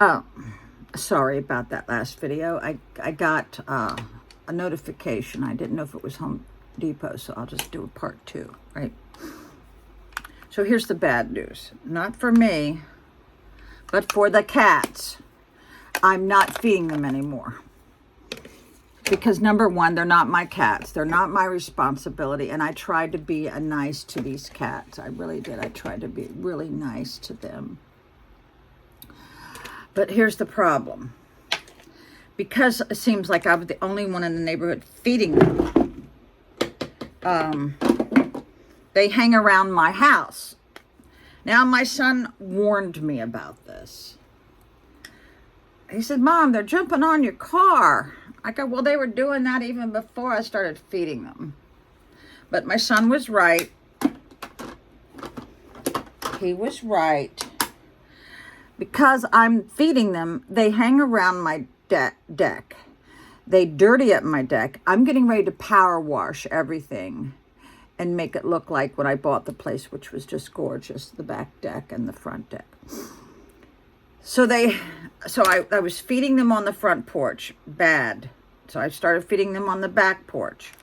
Oh, sorry about that last video. I got a notification. I didn't know if it was Home Depot, so I'll just do a part 2, right? So here's the bad news. Not for me, but for the cats. I'm not feeding them anymore. Because number one, they're not my cats. They're not my responsibility. And I tried to be nice to these cats. I really did. I tried to be really nice to them. But here's the problem. Because it seems like I was the only one in the neighborhood feeding them, they hang around my house. Now, my son warned me about this. He said, Mom, they're jumping on your car. I go, well, they were doing that even before I started feeding them. But my son was right. He was right. Because I'm feeding them, they hang around my deck. They dirty up my deck. I'm getting ready to power wash everything and make it look like when I bought the place, which was just gorgeous, the back deck and the front deck. So I was feeding them on the front porch, bad. So I started feeding them on the back porch.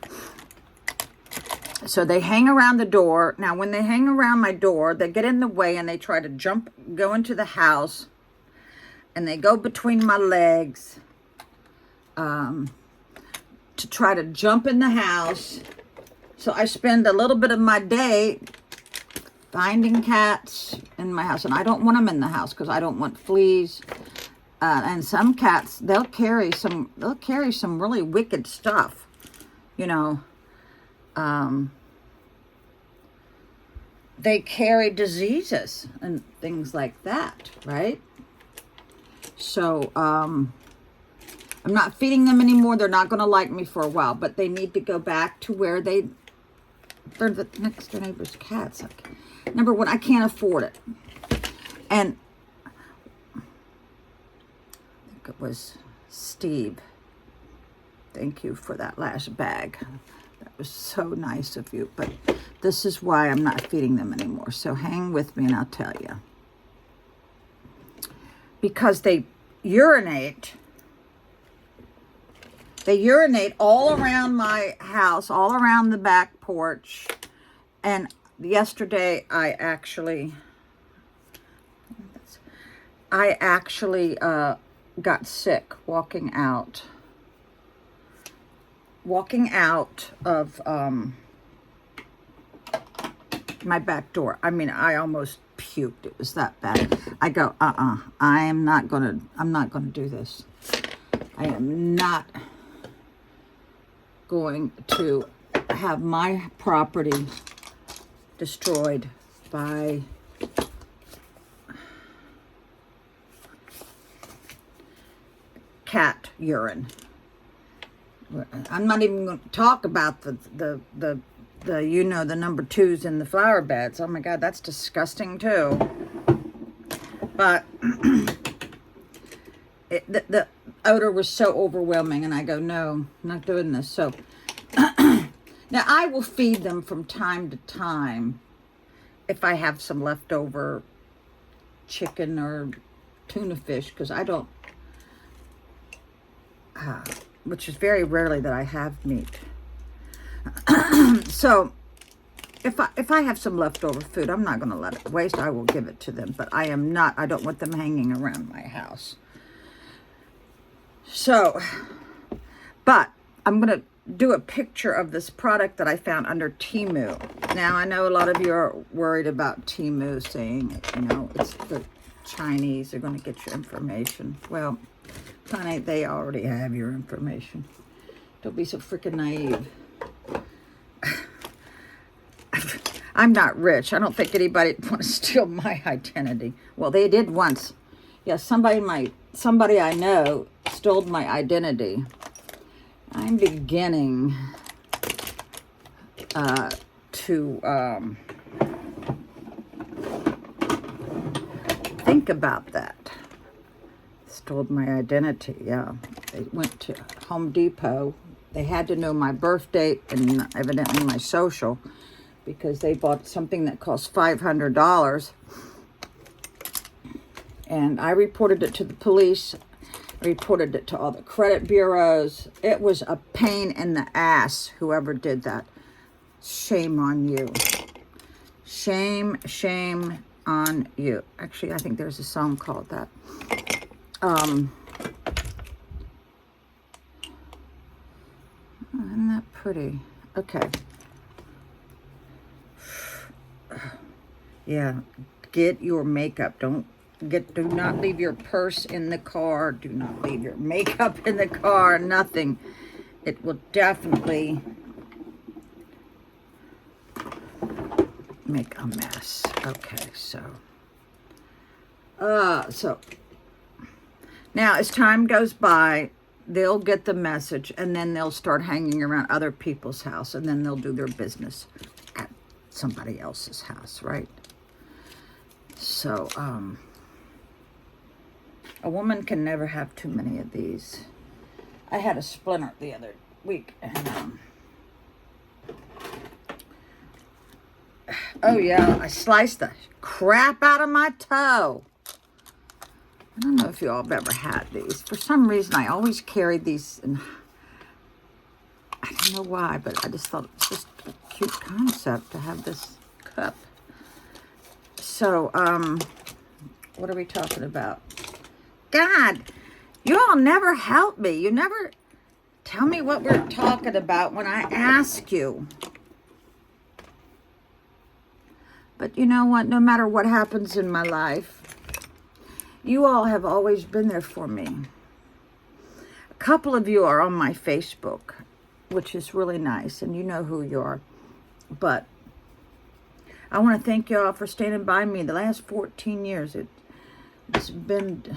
So they hang around the door. Now, when they hang around my door, they get in the way and they try to go into the house. And they go between my legs to try to jump in the house. So I spend a little bit of my day finding cats in my house. And I don't want them in the house because I don't want fleas. And some cats, they'll carry some really wicked stuff, you know. They carry diseases and things like that, right? So, I'm not feeding them anymore. They're not going to like me for a while, but they need to go back to where they're the next door neighbor's cats. Like, number one, I can't afford it. And I think it was Steve. Thank you for that last bag. That was so nice of you. But this is why I'm not feeding them anymore. So hang with me and I'll tell you. Because they urinate all around my house, all around the back porch. And yesterday I actually got sick walking out of my back door. I mean, I almost puked. It was that bad. I go, I'm not gonna do this. I am not going to have my property destroyed by cat urine. I'm not even going to talk about the number 2s in the flower beds. Oh my God, that's disgusting too. But the odor was so overwhelming, and I go, no, I'm not doing this. So now I will feed them from time to time if I have some leftover chicken or tuna fish, because I don't, which is very rarely that I have meat. So if I have some leftover food, I'm not going to let it waste. I will give it to them, but I don't want them hanging around my house. So, but I'm going to do a picture of this product that I found under Temu. Now, I know a lot of you are worried about Temu, saying, it's the Chinese are going to get your information. Well, honey, they already have your information. Don't be so freaking naive. I'm not rich. I don't think anybody would want to steal my identity. Well, they did once. Yeah, somebody I know stole my identity. I'm beginning to think about that. Stole my identity, yeah. They went to Home Depot. They had to know my birth date and evidently my social, because they bought something that cost $500. And I reported it to the police. I reported it to all the credit bureaus. It was a pain in the ass, whoever did that. Shame on you. Shame, shame on you. Actually, I think there's a song called that. Isn't that pretty? Okay. Yeah, get your makeup. Do not leave your purse in the car. Do not leave your makeup in the car. Nothing. It will definitely make a mess. Okay, so now as time goes by, they'll get the message, and then they'll start hanging around other people's house, and then they'll do their business at somebody else's house, right? So, a woman can never have too many of these. I had a splinter the other week, and oh yeah, I sliced the crap out of my toe. I don't know if you all have ever had these. For some reason, I always carried these, and I don't know why, but I just thought it was just a cute concept to have this cup. So, what are we talking about? God, you all never help me. You never tell me what we're talking about when I ask you. But you know what? No matter what happens in my life, you all have always been there for me. A couple of you are on my Facebook, which is really nice, and you know who you are. But I want to thank you all for standing by me the last 14 years. It's been...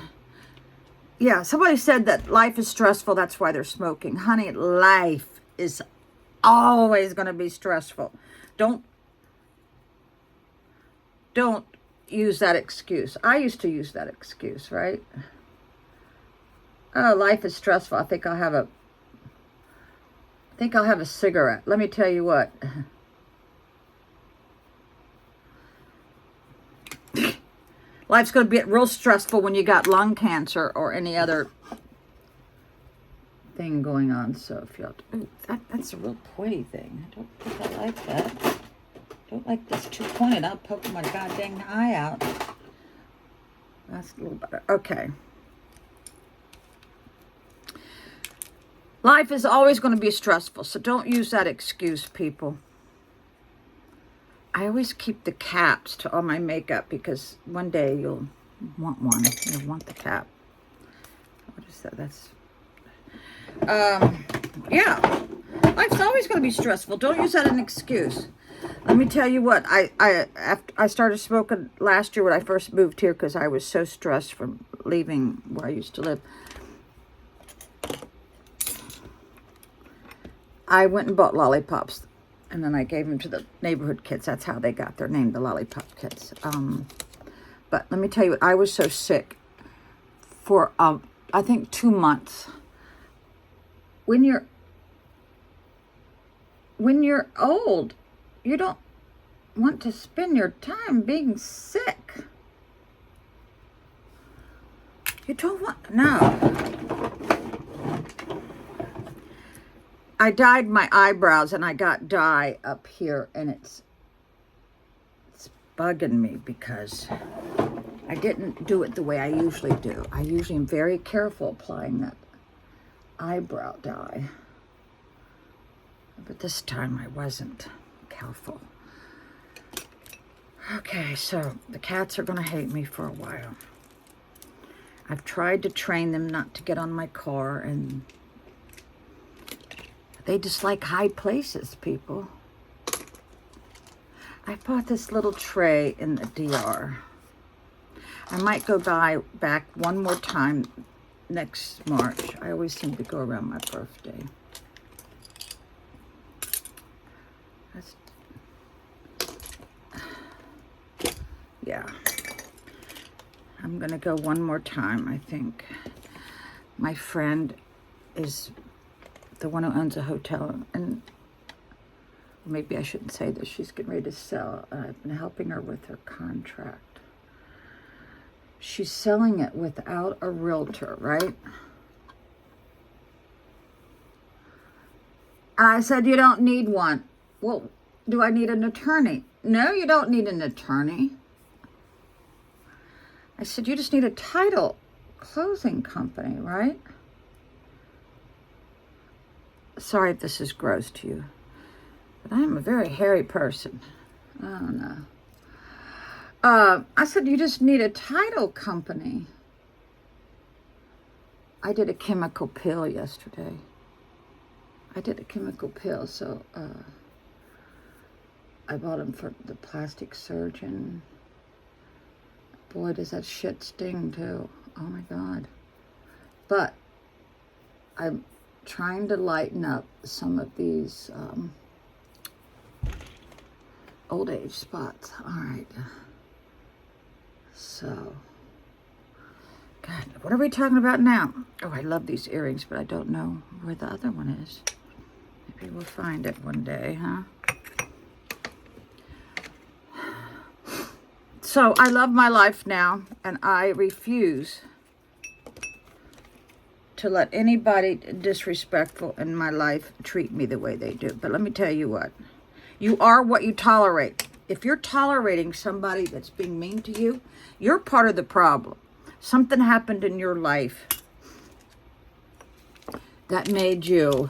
Yeah, somebody said that life is stressful, that's why they're smoking. Honey, life is always going to be stressful. Don't use that excuse. I used to use that excuse, right? Oh, life is stressful. I think I'll have a cigarette. Let me tell you what. Life's going to be real stressful when you got lung cancer or any other thing going on. So if you that's a real pointy thing. I don't think I like that. Don't like this too pointed. I'll poke my goddamn eye out. That's a little better. Okay. Life is always going to be stressful, so don't use that excuse, people. I always keep the caps to all my makeup because one day you'll want one. You'll want the cap. What is that? That's... yeah. Life's always going to be stressful. Don't use that as an excuse. Let me tell you what. I started smoking last year when I first moved here because I was so stressed from leaving where I used to live. I went and bought lollipops. And then I gave them to the neighborhood kids. That's how they got their name, the Lollipop Kids. But let me tell you, I was so sick for, I think, 2 months. When you're old, you don't want to spend your time being sick. You don't want, no. I dyed my eyebrows and I got dye up here, and it's bugging me because I didn't do it the way I usually do. I usually am very careful applying that eyebrow dye. But this time I wasn't careful. Okay, so the cats are going to hate me for a while. I've tried to train them not to get on my car, and they just like high places, people. I bought this little tray in the DR. I might go back one more time next March. I always seem to go around my birthday. Yeah. I'm going to go one more time, I think. My friend is the one who owns a hotel, and maybe I shouldn't say this. She's getting ready to sell. I've been helping her with her contract. She's selling it without a realtor, right? And I said, you don't need one. Well, do I need an attorney? No, you don't need an attorney. I said, you just need a title closing company, right? Sorry if this is gross to you, but I'm a very hairy person. Oh, no. I said, you just need a title company. I did a chemical peel yesterday. So I bought them for the plastic surgeon. Boy, does that shit sting, too. Oh, my God. But I'm trying to lighten up some of these old age spots. All right. So, God, what are we talking about now? Oh, I love these earrings, but I don't know where the other one is. Maybe we'll find it one day, huh? So, I love my life now, and I refuse to let anybody disrespectful in my life treat me the way they do. But let me tell you what. You are what you tolerate. If you're tolerating somebody that's being mean to you, you're part of the problem. Something happened in your life that made you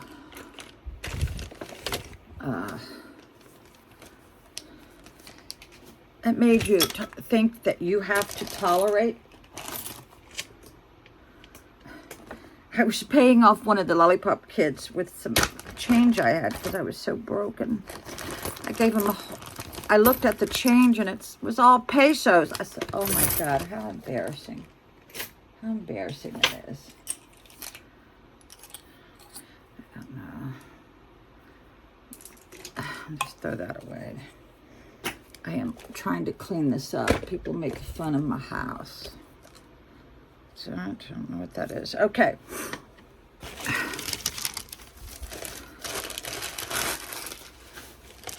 think that you have to tolerate. I was paying off one of the Lollipop kids with some change I had because I was so broken. I gave him I looked at the change and it was all pesos. I said, oh my God, how embarrassing. How embarrassing it is. I don't know. I'll just throw that away. I am trying to clean this up. People make fun of my house. So I don't know what that is. Okay.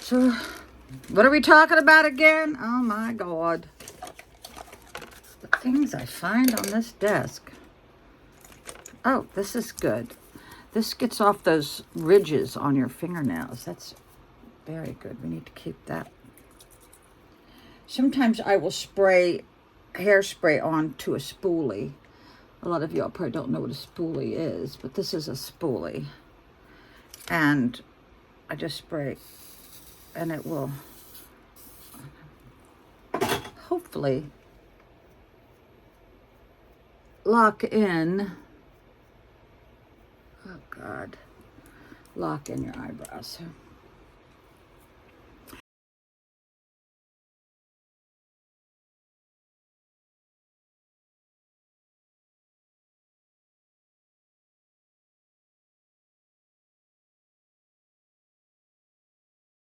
So, what are we talking about again? Oh my God. The things I find on this desk. Oh, this is good. This gets off those ridges on your fingernails. That's very good. We need to keep that. Sometimes I will spray hairspray onto a spoolie. A lot of y'all probably don't know what a spoolie is, but this is a spoolie. And I just spray, and it will hopefully lock in. Oh God, lock in your eyebrows.